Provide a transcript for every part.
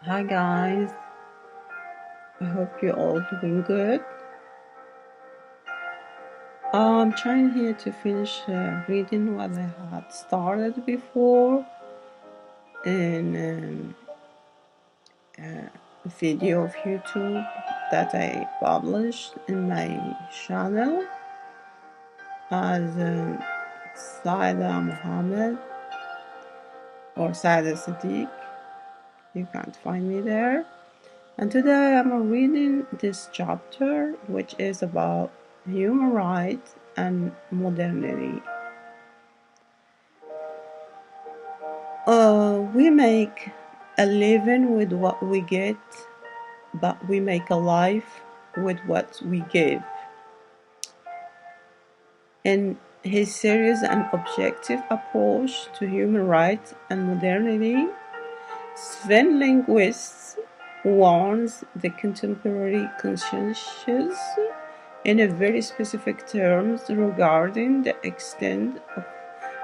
Hi guys, I hope you're all doing good. I'm trying here to finish reading what I had started before in a video of YouTube that I published in my channel as Saida Muhammad or Saida Siddiq. You can't find me there. And today I'm reading this chapter, which is about human rights and modernity. We make a living with what we get, but we make a life with what we give. In his serious and objective approach to human rights and modernity, Sven Linguist warns the contemporary conscientious in a very specific terms regarding the extent of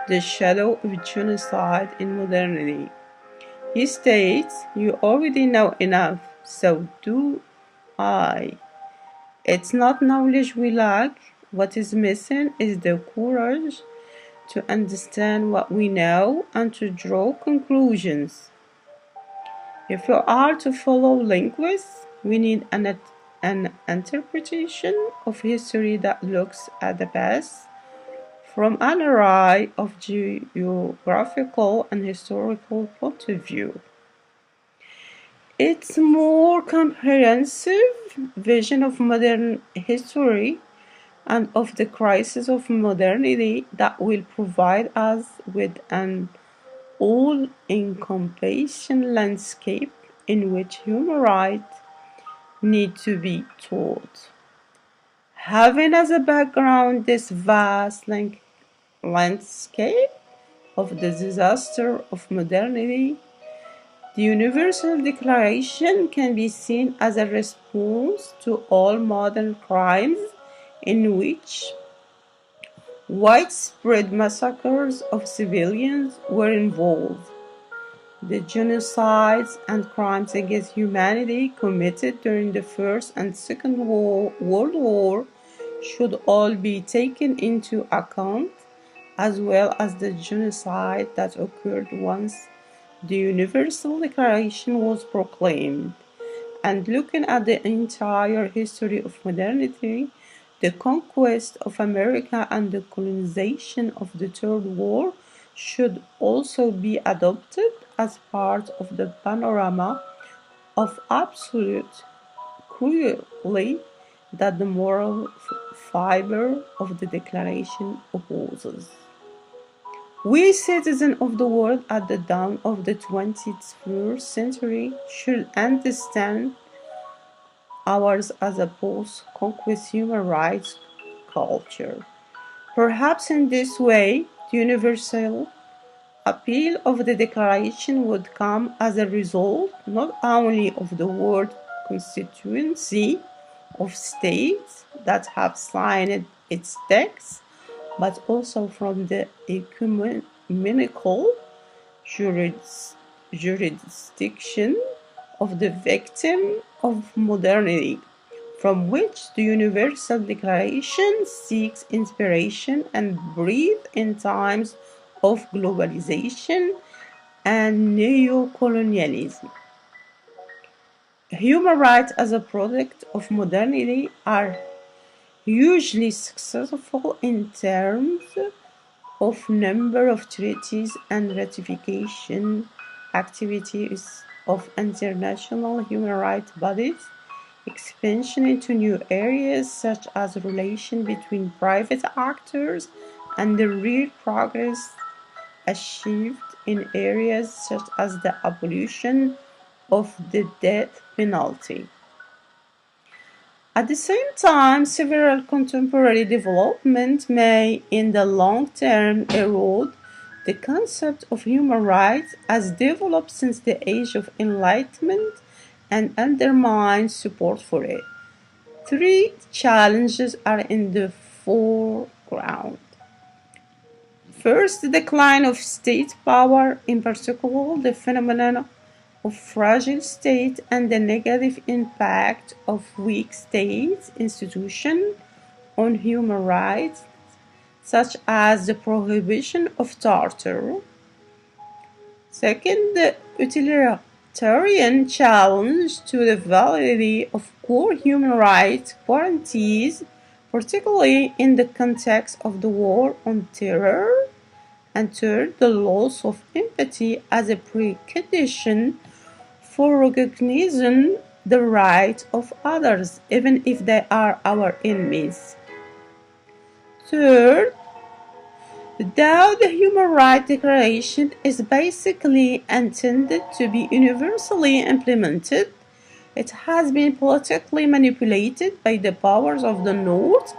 the shadow of genocide in modernity. He states, "You already know enough, so do I. It's not knowledge we lack. What is missing is the courage to understand what we know and to draw conclusions. If we are to follow linguists, we need an interpretation of history that looks at the past from an array of geographical and historical point of view. Its more comprehensive vision of modern history and of the crisis of modernity that will provide us with an all-encompassing landscape in which human rights need to be taught. Having as a background this vast landscape of the disaster of modernity, the Universal Declaration can be seen as a response to all modern crimes in which widespread massacres of civilians were involved. The genocides and crimes against humanity committed during the First and Second World War should all be taken into account, as well as the genocide that occurred once the Universal Declaration was proclaimed. And looking at the entire history of modernity, the conquest of America and the colonization of the Third World should also be adopted as part of the panorama of absolute cruelty that the moral fiber of the Declaration opposes. We citizens of the world at the dawn of the 21st century should understand ours as a post-conquest human rights culture. Perhaps in this way, the universal appeal of the Declaration would come as a result not only of the world constituency of states that have signed its text, but also from the ecumenical jurisdiction of the victim of modernity, from which the Universal Declaration seeks inspiration and breathes in times of globalization and neocolonialism. Human rights as a product of modernity are hugely successful in terms of number of treaties and ratification activities of international human rights bodies, expansion into new areas such as relation between private actors, and the real progress achieved in areas such as the abolition of the death penalty. At the same time, several contemporary developments may, in the long term, erode the concept of human rights as developed since the Age of Enlightenment and undermine support for it. Three challenges are in the foreground. First, the decline of state power, in particular the phenomenon of fragile state and the negative impact of weak state institutions on human rights, such as the prohibition of torture. Second, the utilitarian challenge to the validity of core human rights guarantees, particularly in the context of the war on terror. And third, the loss of empathy as a precondition for recognizing the rights of others, even if they are our enemies. Third, though the Human Rights Declaration is basically intended to be universally implemented, it has been politically manipulated by the powers of the North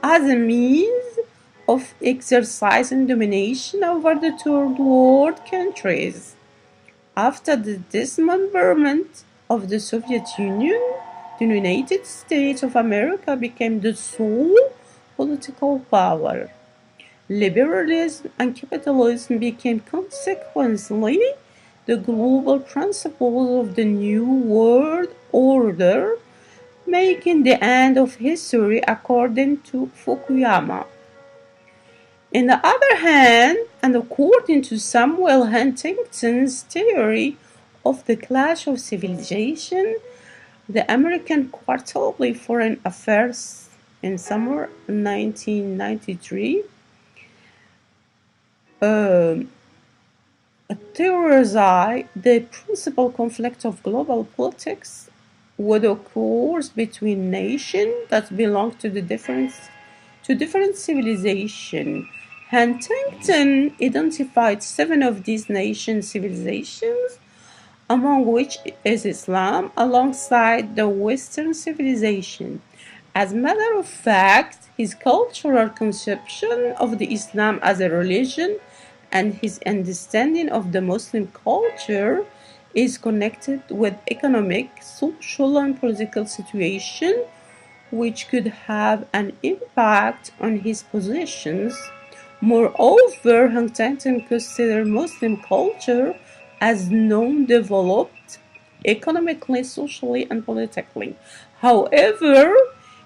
as a means of exercising domination over the third world countries. After the dismemberment of the Soviet Union, the United States of America became the sole political power. Liberalism and capitalism became consequently the global principles of the New World Order, making the end of history according to Fukuyama. On the other hand, and according to Samuel Huntington's theory of the clash of civilization, the American Quarterly Foreign Affairs in summer 1993 theorized the principal conflict of global politics would occur between nations that belong to different civilizations. Huntington identified 7 of these nation civilizations, among which is Islam, alongside the Western civilization. As a matter of fact, his cultural conception of the Islam as a religion and his understanding of the Muslim culture is connected with economic, social, and political situation, which could have an impact on his positions. Moreover, Huntington considered Muslim culture as non-developed economically, socially, and politically. However,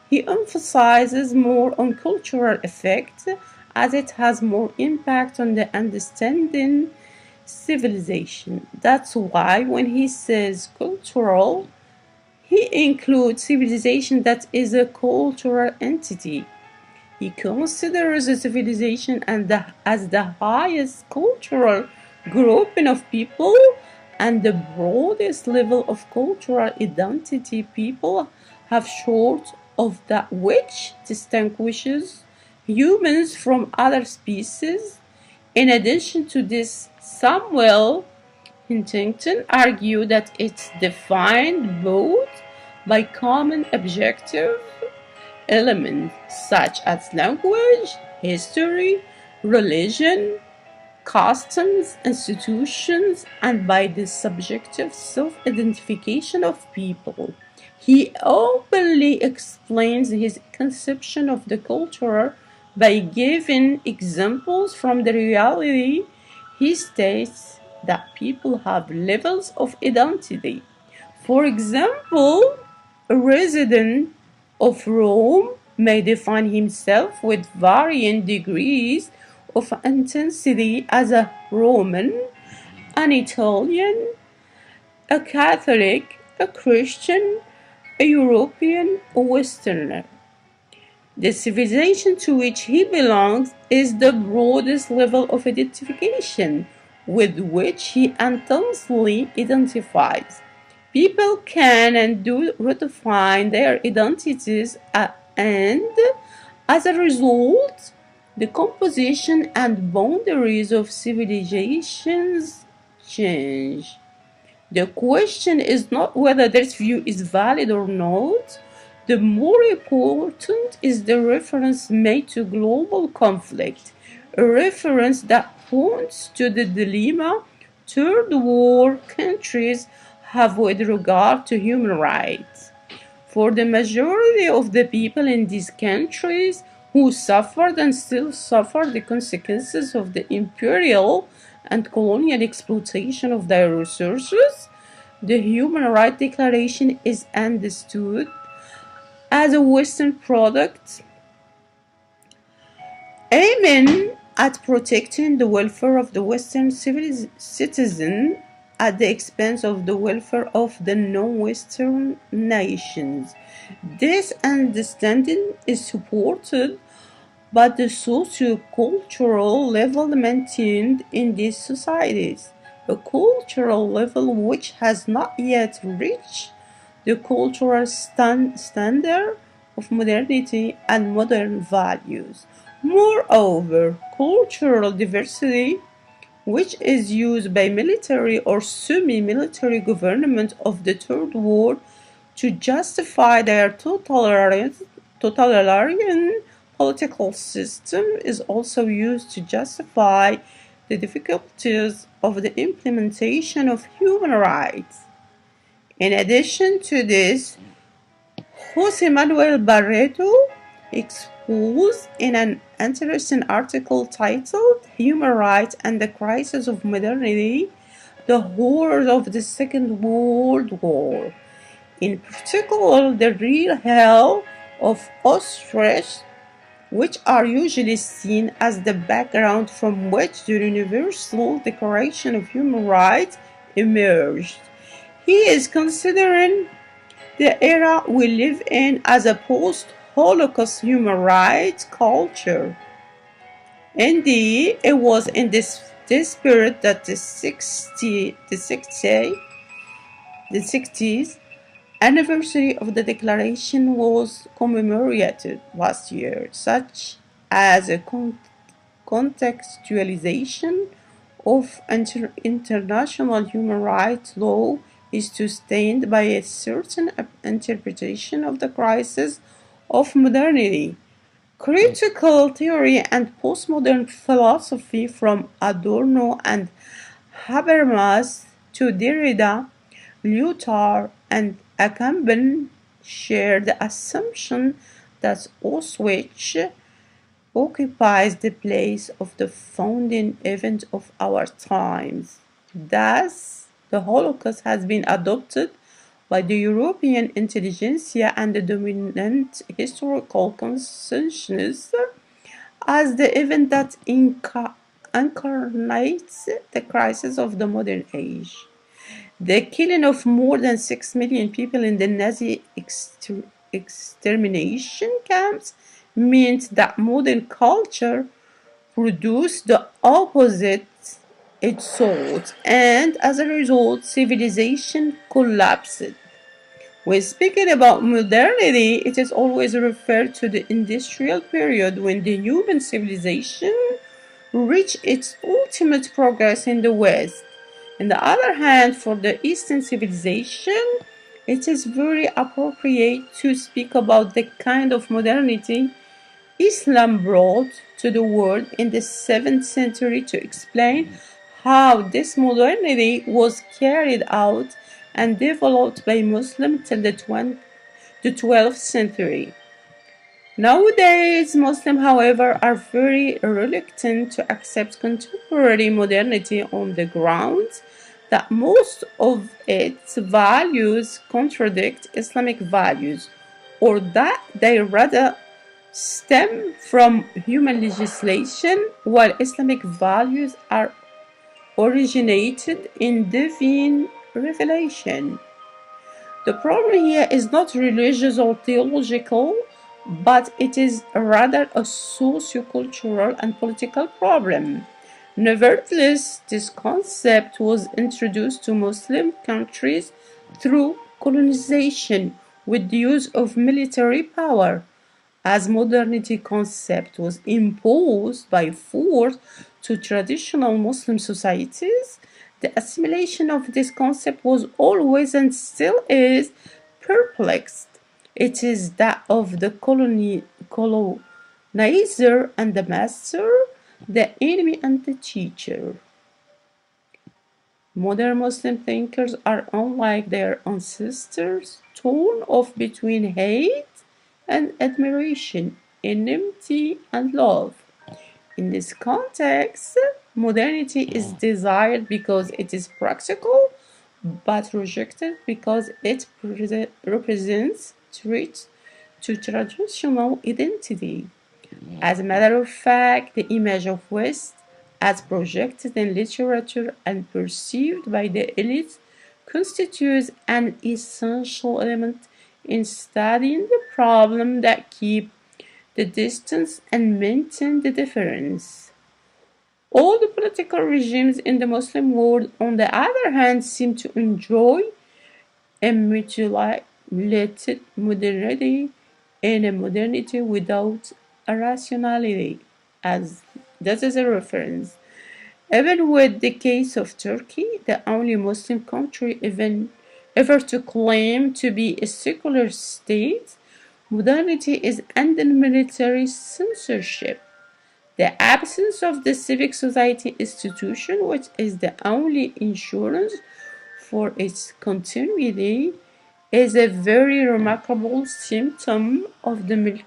he emphasizes more on cultural effect as it has more impact on the understanding civilization. That's why when he says cultural, he includes civilization that is a cultural entity. He considers a civilization as the highest cultural grouping of people and the broadest level of cultural identity people have, short of that which distinguishes humans from other species. In addition to this, Samuel Huntington argued that it's defined both by common objective elements such as language, history, religion, customs, institutions, and by the subjective self-identification of people. He openly explains his conception of the culture by giving examples from the reality. He states that people have levels of identity. For example, a resident of Rome may define himself with varying degrees of intensity as a Roman, an Italian, a Catholic, a Christian, a European, a Westerner. The civilization to which he belongs is the broadest level of identification with which he intensely identifies. People can and do redefine their identities, and as a result, the composition and boundaries of civilizations change. The question is not whether this view is valid or not. The more important is the reference made to global conflict, a reference that points to the dilemma third world countries have with regard to human rights. For the majority of the people in these countries, who suffered and still suffer the consequences of the imperial and colonial exploitation of their resources. The Human Rights Declaration is understood as a Western product aiming at protecting the welfare of the Western citizen at the expense of the welfare of the non-Western nations. This understanding is supported by the socio-cultural level maintained in these societies, a cultural level which has not yet reached the cultural standard of modernity and modern values. Moreover, cultural diversity, which is used by military or semi-military governments of the Third World to justify their totalitarian political system, is also used to justify the difficulties of the implementation of human rights. In addition to this, Jose Manuel Barreto exposed in an interesting article titled Human Rights and the Crisis of Modernity the horrors of the Second World War, in particular the real hell of Auschwitz, which are usually seen as the background from which the Universal Declaration of Human Rights emerged. He is considering the era we live in as a post-Holocaust human rights culture. Indeed, it was in this spirit that the 60th anniversary of the declaration was commemorated last year, such as a contextualization of international human rights law is sustained by a certain interpretation of the crisis of modernity. Critical theory and postmodern philosophy from Adorno and Habermas to Derrida, Lyotard, and Agamben share the assumption that Auschwitz occupies the place of the founding event of our times. Thus, the Holocaust has been adopted by the European intelligentsia and the dominant historical consensus as the event that incarnates the crisis of the modern age. The killing of more than 6 million people in the Nazi extermination camps meant that modern culture produced the opposite it sought, and as a result, civilization collapsed. When speaking about modernity, it is always referred to the industrial period when the human civilization reached its ultimate progress in the West. On the other hand, for the Eastern civilization, it is very appropriate to speak about the kind of modernity Islam brought to the world in the 7th century to explain how this modernity was carried out and developed by Muslims till the 12th century. Nowadays, Muslims, however, are very reluctant to accept contemporary modernity on the grounds that most of its values contradict Islamic values, or that they rather stem from human legislation, while Islamic values are originated in divine revelation. The problem here is not religious or theological, but it is rather a socio-cultural and political problem. Nevertheless, this concept was introduced to Muslim countries through colonization with the use of military power. As modernity concept was imposed by force to traditional Muslim societies, the assimilation of this concept was always and still is perplexed. It is that of the colonizer and the master, the enemy and the teacher. Modern Muslim thinkers are unlike their ancestors, torn off between hate and admiration. enmity, and love. In this context, modernity is desired because it is practical, but rejected because it represents threats to traditional identity. As a matter of fact, the image of West, as projected in literature and perceived by the elites, constitutes an essential element in studying the problem that keep the distance and maintain the difference. All the political regimes in the Muslim world, on the other hand, seem to enjoy a mutilated modernity and a modernity without a rationality, as that is a reference. Even with the case of Turkey, the only Muslim country even ever to claim to be a secular state, modernity is under military censorship. The absence of the civic society institution, which is the only insurance for its continuity, is a very remarkable symptom of the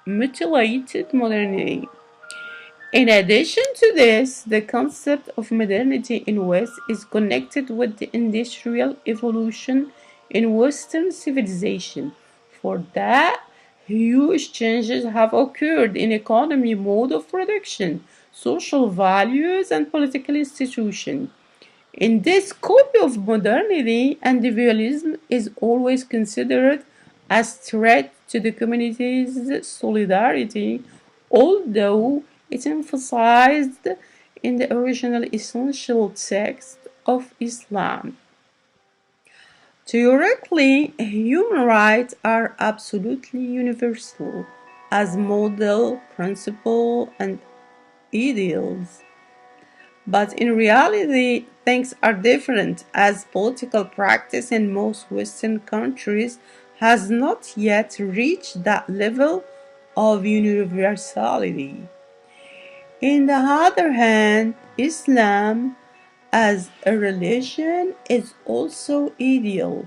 mutilated modernity. In addition to this, the concept of modernity in West is connected with the industrial evolution in Western civilization. For that, huge changes have occurred in economy, mode of production, social values, and political institutions. In this copy of modernity, individualism is always considered as threat to the community's solidarity, although it emphasized in the original essential text of Islam. Theoretically, human rights are absolutely universal as model, principle, and ideals. But in reality, things are different as political practice in most Western countries has not yet reached that level of universality. On the other hand, Islam as a religion is also ideal,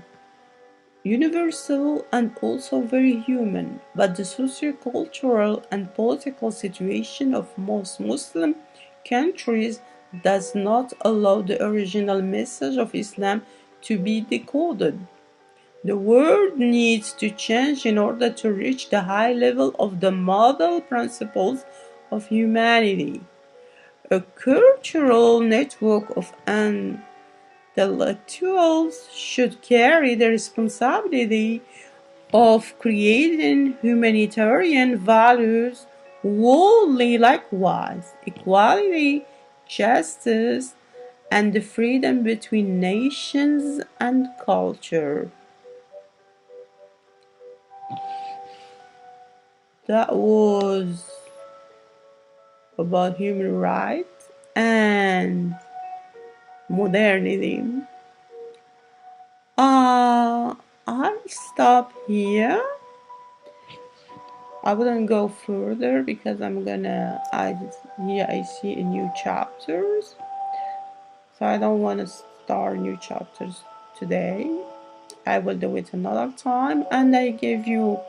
universal, and also very human, but the socio-cultural and political situation of most Muslim countries does not allow the original message of Islam to be decoded. The world needs to change in order to reach the high level of the model principles of humanity. A cultural network of intellectuals should carry the responsibility of creating humanitarian values worldly likewise, equality, justice, and the freedom between nations and culture. That was about human rights and modernity. I'll stop here. I wouldn't go further because here I see a new chapters. So I don't want to start new chapters today. I will do it another time, and I give you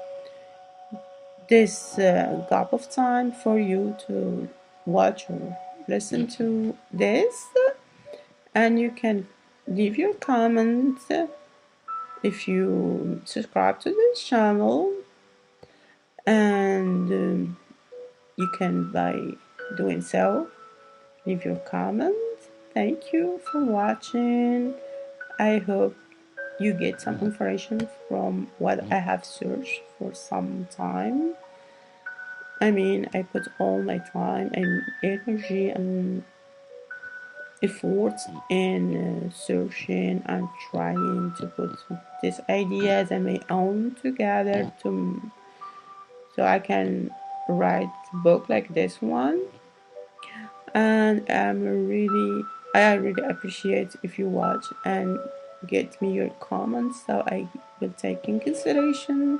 this gap of time for you to watch or listen to this, and you can leave your comments if you subscribe to this channel, and you can by doing so leave your comments. Thank you for watching. I hope you get some information from what I have searched for some time. I put all my time and energy and efforts in searching and trying to put these ideas and my own together so I can write a book like this one. And I really appreciate if you watch and get me your comments so I will take in consideration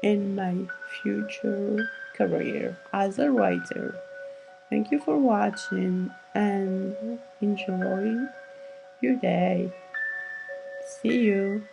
in my future career as a writer. Thank you for watching and enjoy your day. See you.